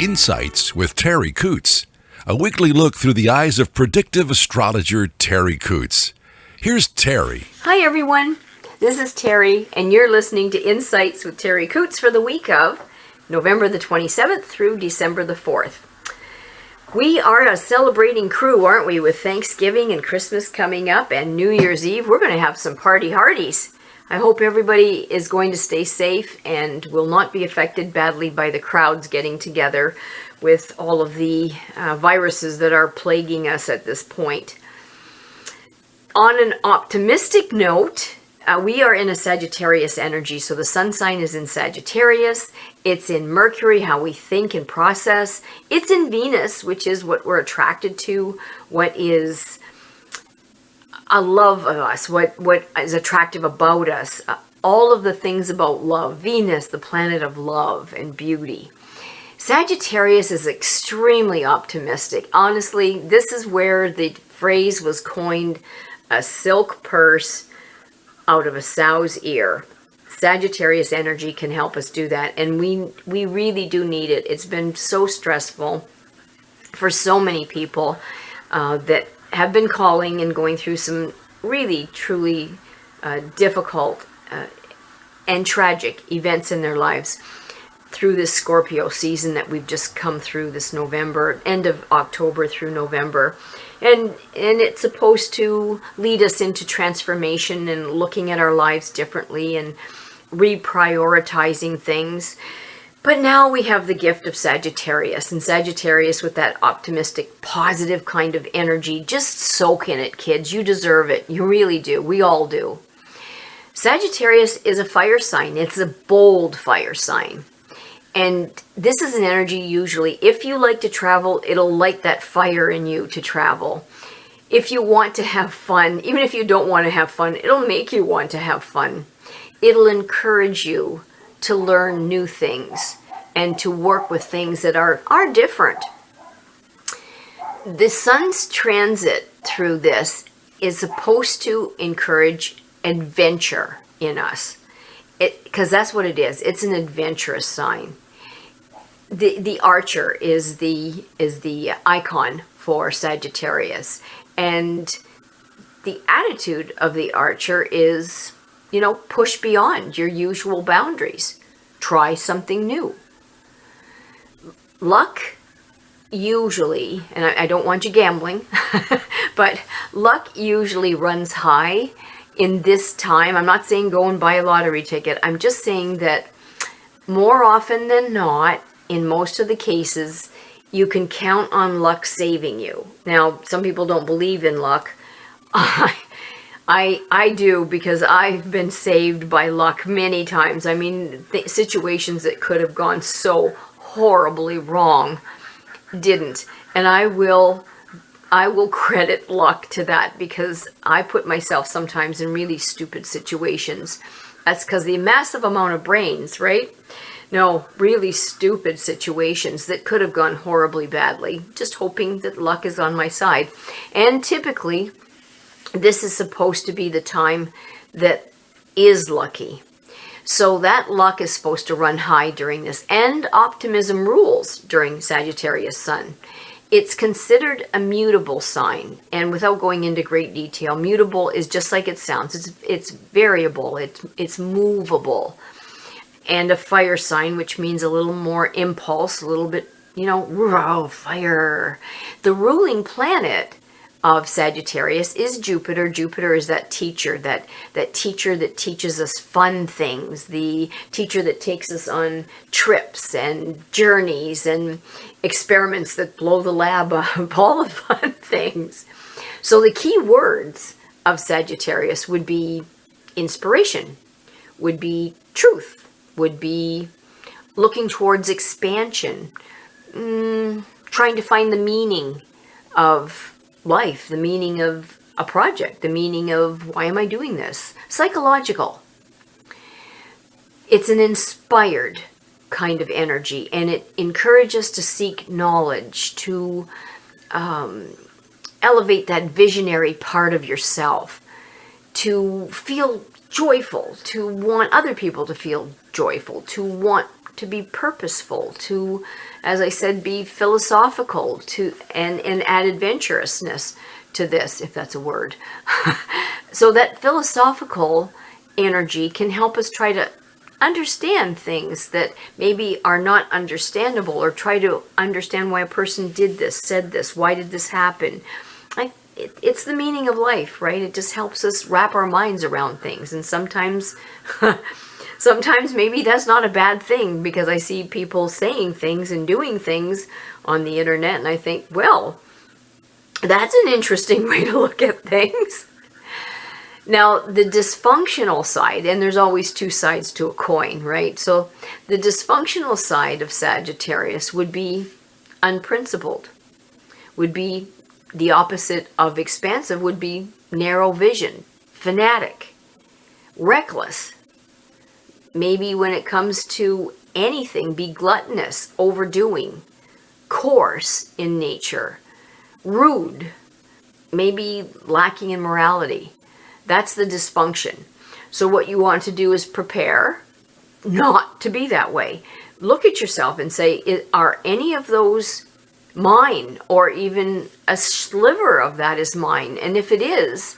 Insights with Terri Coots, a weekly look through the eyes of predictive astrologer Terri Coots. Here's Terri. Hi everyone, this is Terri, and you're listening to Insights with Terri Coots for the week of November the 27th through December the 4th. We are a celebrating crew, aren't we, with Thanksgiving and Christmas coming up and New Year's Eve. We're going to have some party hardies. I hope everybody is going to stay safe and will not be affected badly by the crowds getting together with all of the viruses that are plaguing us at this point. On an optimistic note, we are in a Sagittarius energy, so the sun sign is in Sagittarius. It's in Mercury, how we think and process. It's in Venus, which is what we're attracted to, what is a love of us, what is attractive about us. All of the things about love. Venus, the planet of love and beauty. Sagittarius is extremely optimistic. Honestly, this is where the phrase was coined, a silk purse out of a sow's ear. Sagittarius energy can help us do that, and we really do need it. It's been so stressful for so many people that have been calling and going through some really, truly difficult and tragic events in their lives through this Scorpio season that we've just come through this November, end of October through November. And it's supposed to lead us into transformation and looking at our lives differently and reprioritizing things. But now we have the gift of Sagittarius, and Sagittarius with that optimistic, positive kind of energy. Just soak in it, kids. You deserve it. You really do. We all do. Sagittarius is a fire sign. It's a bold fire sign. And this is an energy usually, if you like to travel, it'll light that fire in you to travel. If you want to have fun, even if you don't want to have fun, it'll make you want to have fun. It'll encourage you to learn new things and to work with things that are different. The sun's transit through this is supposed to encourage adventure in us. Because that's what it is. It's an adventurous sign. The archer is the icon for Sagittarius, and the attitude of the archer is, push beyond your usual boundaries, try something new. Luck usually, and I don't want you gambling, but luck usually runs high in this time. I'm not saying go and buy a lottery ticket. I'm just saying that more often than not, in most of the cases, you can count on luck saving you. Now, some people don't believe in luck. I do, because I've been saved by luck many times. I mean, situations that could have gone so horribly wrong didn't. And I will credit luck to that, because I put myself sometimes in really stupid situations. That's because the massive amount of brains, right? No, really stupid situations that could have gone horribly badly, just hoping that luck is on my side. And typically, this is supposed to be the time that is lucky. So that luck is supposed to run high during this, and optimism rules during Sagittarius sun. It's considered a mutable sign, and without going into great detail, mutable is just like it sounds. It's variable, it's movable. And a fire sign, which means a little more impulse, a little bit, raw fire. The ruling planet of Sagittarius is Jupiter. Jupiter is that teacher, that teacher that teaches us fun things, the teacher that takes us on trips and journeys and experiments that blow the lab up, all the fun things. So the key words of Sagittarius would be inspiration, would be truth, would be looking towards expansion, trying to find the meaning of life, the meaning of a project, the meaning of why am I doing this? Psychological. It's an inspired kind of energy, and it encourages us to seek knowledge, to elevate that visionary part of yourself, to feel joyful, to want other people to feel joyful, to want to be purposeful, to, as I said, be philosophical, and add adventurousness to this, if that's a word. So that philosophical energy can help us try to understand things that maybe are not understandable, or try to understand why a person did this, said this, why did this happen. It's the meaning of life, right? It just helps us wrap our minds around things. And sometimes maybe that's not a bad thing, because I see people saying things and doing things on the internet, and I think, well, that's an interesting way to look at things. Now, the dysfunctional side, and there's always two sides to a coin, right? So the dysfunctional side of Sagittarius would be unprincipled, would be the opposite of expansive, would be narrow vision, fanatic, reckless. Maybe when it comes to anything, be gluttonous, overdoing, coarse in nature, rude, maybe lacking in morality. That's the dysfunction. So what you want to do is prepare not to be that way. Look at yourself and say, are any of those mine, or even a sliver of that is mine? And if it is,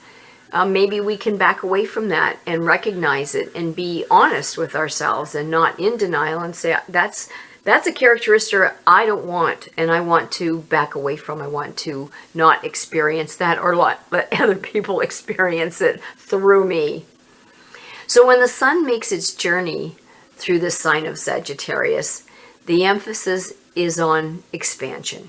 maybe we can back away from that and recognize it and be honest with ourselves and not in denial and say, that's a characteristic I don't want, and I want to back away from. I want to not experience that, or let other people experience it through me. So when the sun makes its journey through the sign of Sagittarius, the emphasis is on expansion,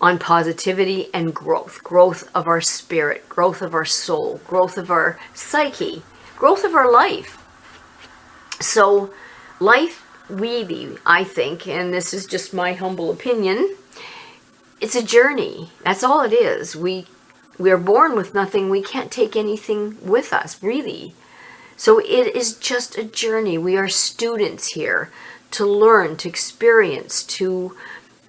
on positivity and growth of our spirit, growth of our soul, growth of our psyche, growth of our life. So life really, I think, and this is just my humble opinion, it's a journey. That's all it is. We are born with nothing. We can't take anything with us, really. So it is just a journey. We are students here to learn, to experience, to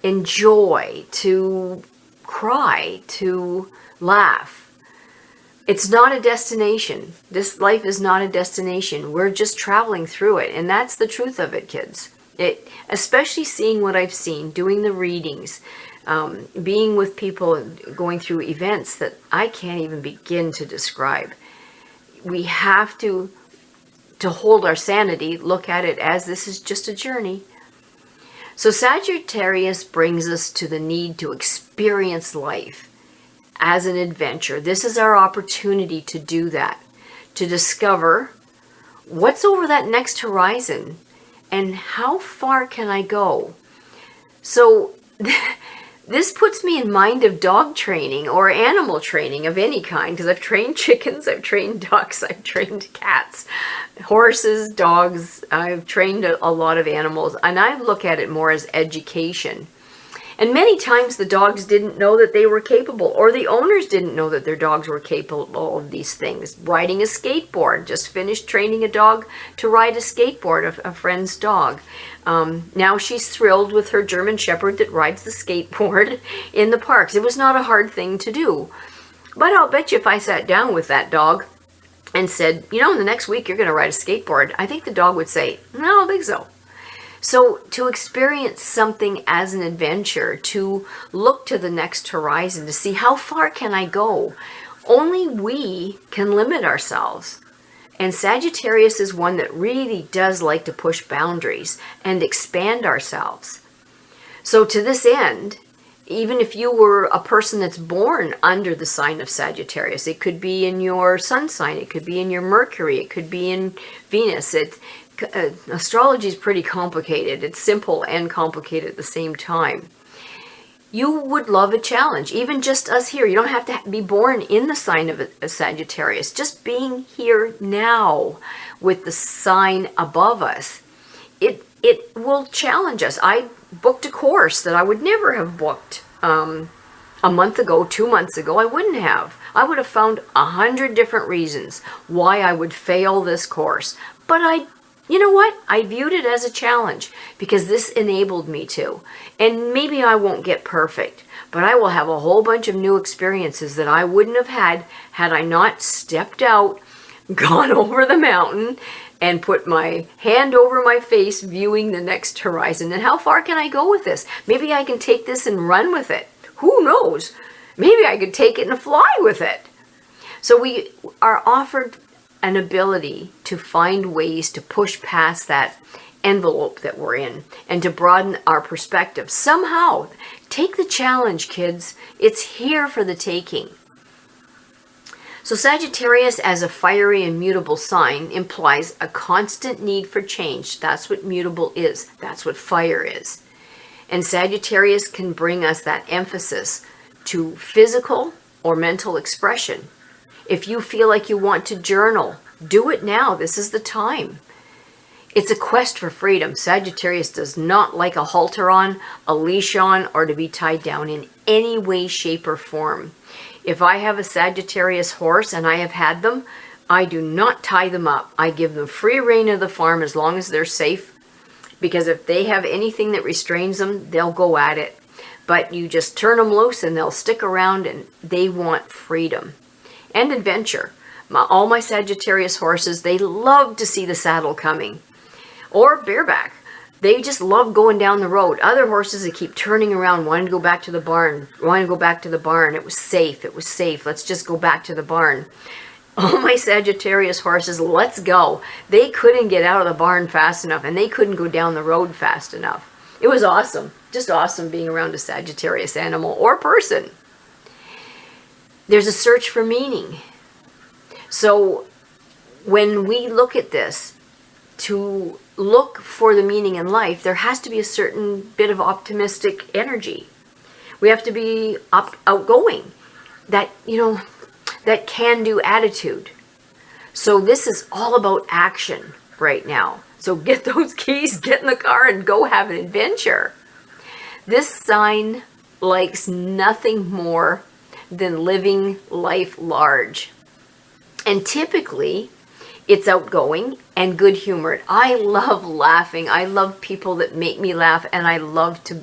enjoy, to cry, to laugh. It's not a destination. This life is not a destination. We're just traveling through it. And that's the truth of it, kids. Especially seeing what I've seen, doing the readings, being with people, going through events that I can't even begin to describe. We have to hold our sanity, look at it as this is just a journey. So Sagittarius brings us to the need to experience life as an adventure. This is our opportunity to do that, to discover what's over that next horizon and how far can I go. So this puts me in mind of dog training or animal training of any kind, because I've trained chickens, I've trained ducks, I've trained cats, horses, dogs. I've trained a lot of animals, and I look at it more as education. And many times the dogs didn't know that they were capable, or the owners didn't know that their dogs were capable of these things. Riding a skateboard, just finished training a dog to ride a skateboard, a friend's dog. Now she's thrilled with her German Shepherd that rides the skateboard in the parks. It was not a hard thing to do. But I'll bet you if I sat down with that dog and said, you know, in the next week you're going to ride a skateboard, I think the dog would say, no, I don't think so. So to experience something as an adventure, to look to the next horizon, to see how far can I go, only we can limit ourselves. And Sagittarius is one that really does like to push boundaries and expand ourselves. So to this end, even if you were a person that's born under the sign of Sagittarius, it could be in your sun sign, it could be in your Mercury, it could be in Venus. Astrology is pretty complicated. It's simple and complicated at the same time. You would love a challenge, even just us here. You don't have to be born in the sign of a Sagittarius. Just being here now with the sign above us, it will challenge us. I booked a course that I would never have booked a month ago, 2 months ago. I wouldn't have. I would have found 100 different reasons why I would fail this course. But you know what? I viewed it as a challenge because this enabled me to. And maybe I won't get perfect, but I will have a whole bunch of new experiences that I wouldn't have had I not stepped out, gone over the mountain and put my hand over my face viewing the next horizon. And how far can I go with this? Maybe I can take this and run with it. Who knows? Maybe I could take it and fly with it. So we are offered an ability to find ways to push past that envelope that we're in and to broaden our perspective. Somehow, take the challenge, kids. It's here for the taking. So Sagittarius as a fiery and mutable sign implies a constant need for change. That's what mutable is. That's what fire is. And Sagittarius can bring us that emphasis to physical or mental expression. If you feel like you want to journal, do it now. This is the time. It's a quest for freedom. Sagittarius does not like a halter on, a leash on, or to be tied down in any way, shape, or form. If I have a Sagittarius horse, and I have had them, I do not tie them up. I give them free rein of the farm as long as they're safe, because if they have anything that restrains them, they'll go at it. But you just turn them loose and they'll stick around, and they want freedom and adventure. All my Sagittarius horses, they love to see the saddle coming. Or bareback. They just love going down the road. Other horses that keep turning around, wanting to go back to the barn, It was safe. Let's just go back to the barn. All my Sagittarius horses, let's go. They couldn't get out of the barn fast enough, and they couldn't go down the road fast enough. It was awesome. Just awesome being around a Sagittarius animal or person. There's a search for meaning. So when we look at this, to look for the meaning in life, there has to be a certain bit of optimistic energy. We have to be outgoing, that can-do attitude. So this is all about action right now. So get those keys, get in the car, and go have an adventure. This sign likes nothing more than living life large. And typically, it's outgoing and good-humored. I love laughing. I love people that make me laugh, and I love to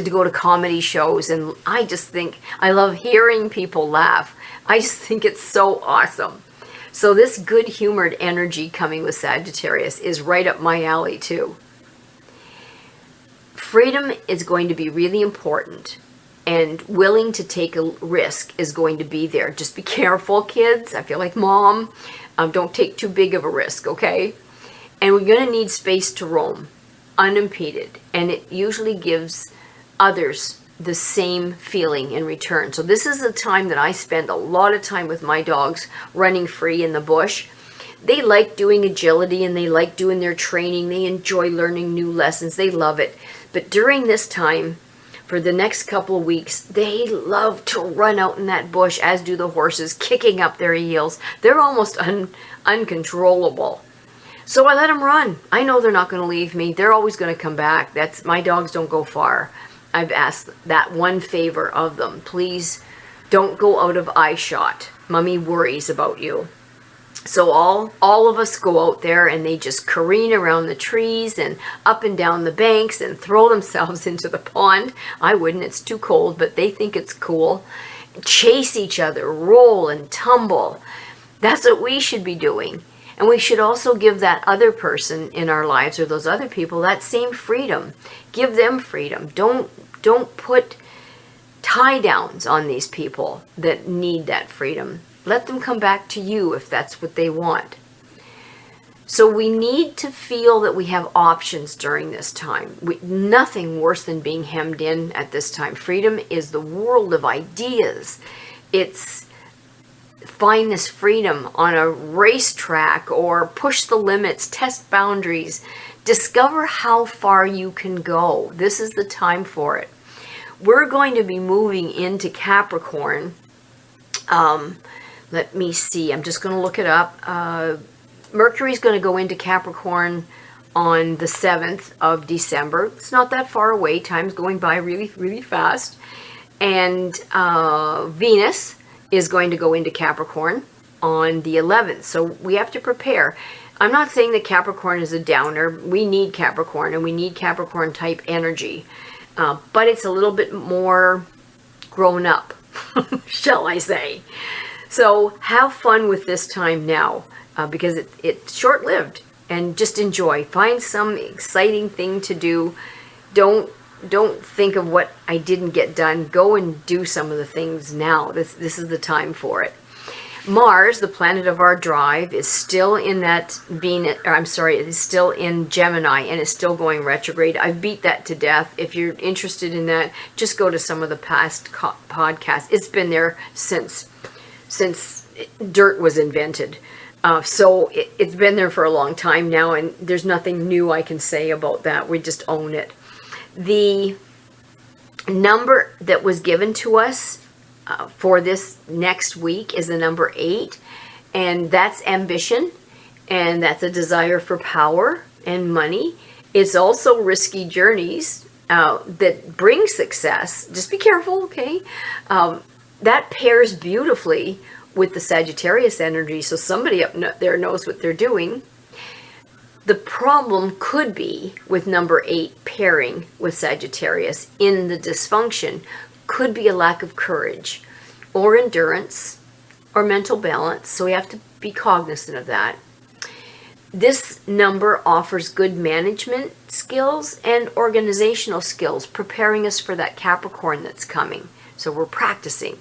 go to comedy shows. And I just think, I love hearing people laugh. I just think it's so awesome. So this good-humored energy coming with Sagittarius is right up my alley too. Freedom is going to be really important, and willing to take a risk is going to be there. Just be careful, kids. I feel like mom. Don't take too big of a risk, okay? And we're going to need space to roam, unimpeded. And it usually gives others the same feeling in return. So this is a time that I spend a lot of time with my dogs running free in the bush. They like doing agility, and they like doing their training. They enjoy learning new lessons. They love it. But during this time, for the next couple of weeks, they love to run out in that bush, as do the horses, kicking up their heels. They're almost uncontrollable. So I let them run. I know they're not going to leave me. They're always going to come back. My dogs don't go far. I've asked that one favor of them. Please don't go out of eye shot. Mommy worries about you. So all of us go out there, and they just careen around the trees and up and down the banks and throw themselves into the pond. I wouldn't, it's too cold, but they think it's cool. Chase each other, roll and tumble. That's what we should be doing. And we should also give that other person in our lives, or those other people, that same freedom. Give them freedom. Don't put tie downs on these people that need that freedom. Let them come back to you if that's what they want. So we need to feel that we have options during this time. Nothing worse than being hemmed in at this time. Freedom is the world of ideas. It's find this freedom on a racetrack, or push the limits, test boundaries, discover how far you can go. This is the time for it. We're going to be moving into Capricorn. Let me see. I'm just going to look it up. Mercury's going to go into Capricorn on the 7th of December. It's not that far away. Time's going by really, really fast. And Venus is going to go into Capricorn on the 11th. So we have to prepare. I'm not saying that Capricorn is a downer. We need Capricorn, and we need Capricorn type energy. But it's a little bit more grown up, shall I say. So have fun with this time now, because it's short-lived, and just enjoy. Find some exciting thing to do. Don't think of what I didn't get done. Go and do some of the things now. This is the time for it. Mars, the planet of our drive, is still in is still in Gemini, and is still going retrograde. I've beat that to death. If you're interested in that, just go to some of the past podcasts. It's been there since dirt was invented. So it's been there for a long time now, and there's nothing new I can say about that. We just own it. The number that was given to us for this next week is the number 8, and that's ambition, and that's a desire for power and money. It's also risky journeys that bring success. Just be careful, okay? That pairs beautifully with the Sagittarius energy, so somebody up there knows what they're doing. The problem could be with number 8 pairing with Sagittarius in the dysfunction could be a lack of courage or endurance or mental balance, so we have to be cognizant of that. This number offers good management skills and organizational skills, preparing us for that Capricorn that's coming. So we're practicing.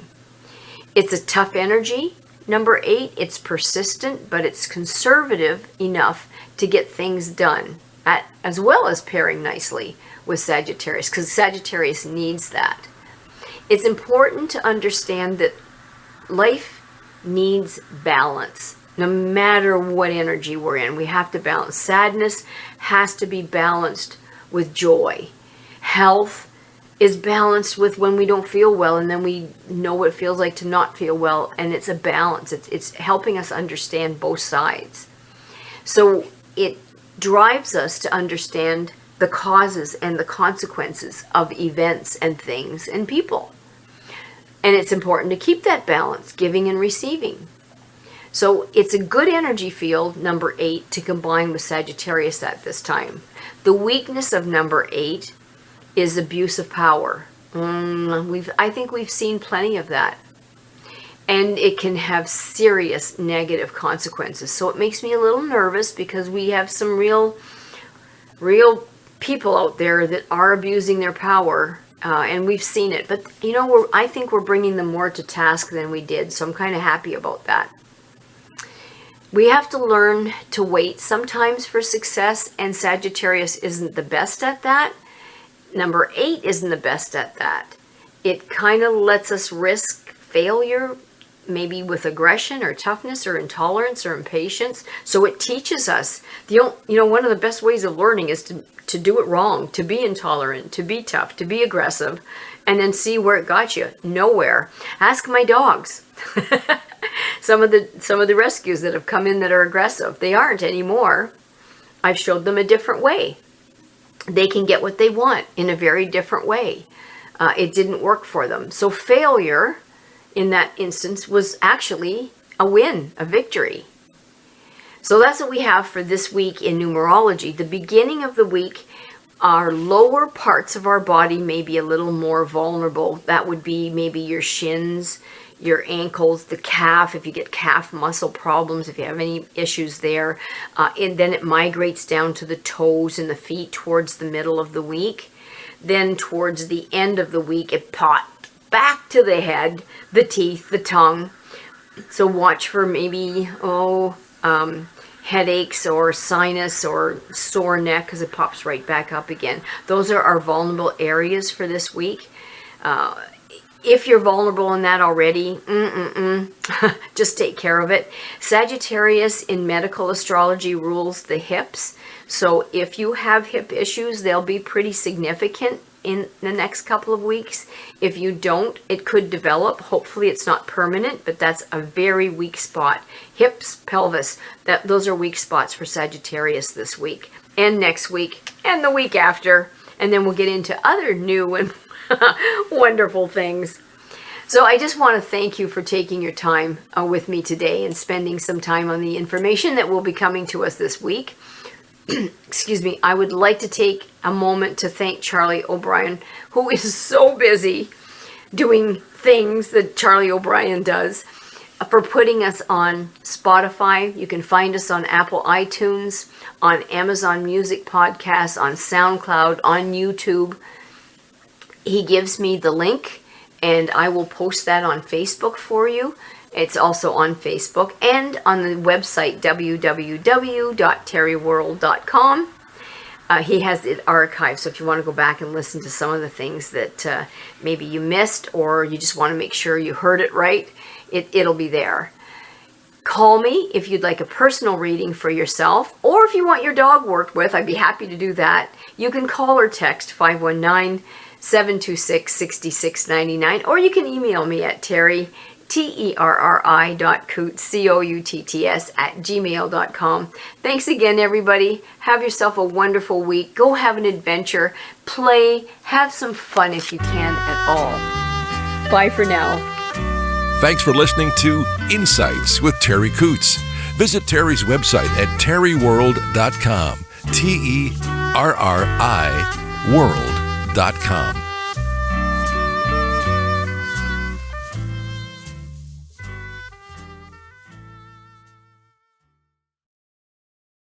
It's a tough energy, number 8. It's persistent, but it's conservative enough to get things done, as well as pairing nicely with Sagittarius, because Sagittarius needs that. It's important to understand that life needs balance. No matter what energy we're in, we have to balance. Sadness has to be balanced with joy. Health is balanced with when we don't feel well, and then we know what it feels like to not feel well, and it's a balance. It's helping us understand both sides. So it drives us to understand the causes and the consequences of events and things and people. And it's important to keep that balance, giving and receiving. So it's a good energy field, number 8, to combine with Sagittarius at this time. The weakness of number 8 is abuse of power. I think we've seen plenty of that. And it can have serious negative consequences. So it makes me a little nervous, because we have some real people out there that are abusing their power. And we've seen it. But, I think we're bringing them more to task than we did. So I'm kind of happy about that. We have to learn to wait sometimes for success, and Sagittarius isn't the best at that. Number 8 isn't the best at that. It kind of lets us risk failure, maybe with aggression or toughness or intolerance or impatience. So it teaches us, one of the best ways of learning is to do it wrong, to be intolerant, to be tough, to be aggressive, and then see where it got you. Nowhere. Ask my dogs. Some of the rescues that have come in that are aggressive, they aren't anymore. I've showed them a different way. They can get what they want in a very different way. It didn't work for them. So failure in that instance was actually a win, a victory. So that's what we have for this week in numerology. The beginning of the week, our lower parts of our body may be a little more vulnerable. That would be maybe your shins, your ankles, the calf, if you get calf muscle problems, if you have any issues there. And then it migrates down to the toes and the feet towards the middle of the week. Then towards the end of the week, it popped back to the head, the teeth, the tongue. So watch for maybe, headaches or sinus or sore neck, because it pops right back up again. Those are our vulnerable areas for this week. If you're vulnerable in that already, just take care of it. Sagittarius in medical astrology rules the hips. So if you have hip issues, they'll be pretty significant in the next couple of weeks. If you don't, it could develop. Hopefully it's not permanent, but that's a very weak spot. Hips, pelvis, those are weak spots for Sagittarius this week and next week and the week after. And then we'll get into other new and wonderful things. So I just want to thank you for taking your time with me today and spending some time on the information that will be coming to us this week. Excuse me. I would like to take a moment to thank Charlie O'Brien, who is so busy doing things that Charlie O'Brien does. for putting us on Spotify. You can find us on Apple iTunes, on Amazon Music Podcasts, on SoundCloud, on YouTube. He gives me the link, and I will post that on Facebook for you. It's also on Facebook and on the website www.terriworld.com. He has it archived, so if you want to go back and listen to some of the things that maybe you missed, or you just want to make sure you heard it right, it'll be there. Call me if you'd like a personal reading for yourself, or if you want your dog worked with, I'd be happy to do that. You can call or text 519-726-6699, or you can email me at Terri, Terri.Coutts, Coutts @gmail.com. Thanks again, everybody. Have yourself a wonderful week. Go have an adventure. Play. Have some fun if you can at all. Bye for now. Thanks for listening to Insights with Terri Coutts. Visit Terri's website at terriworld.com. TERRI world.com.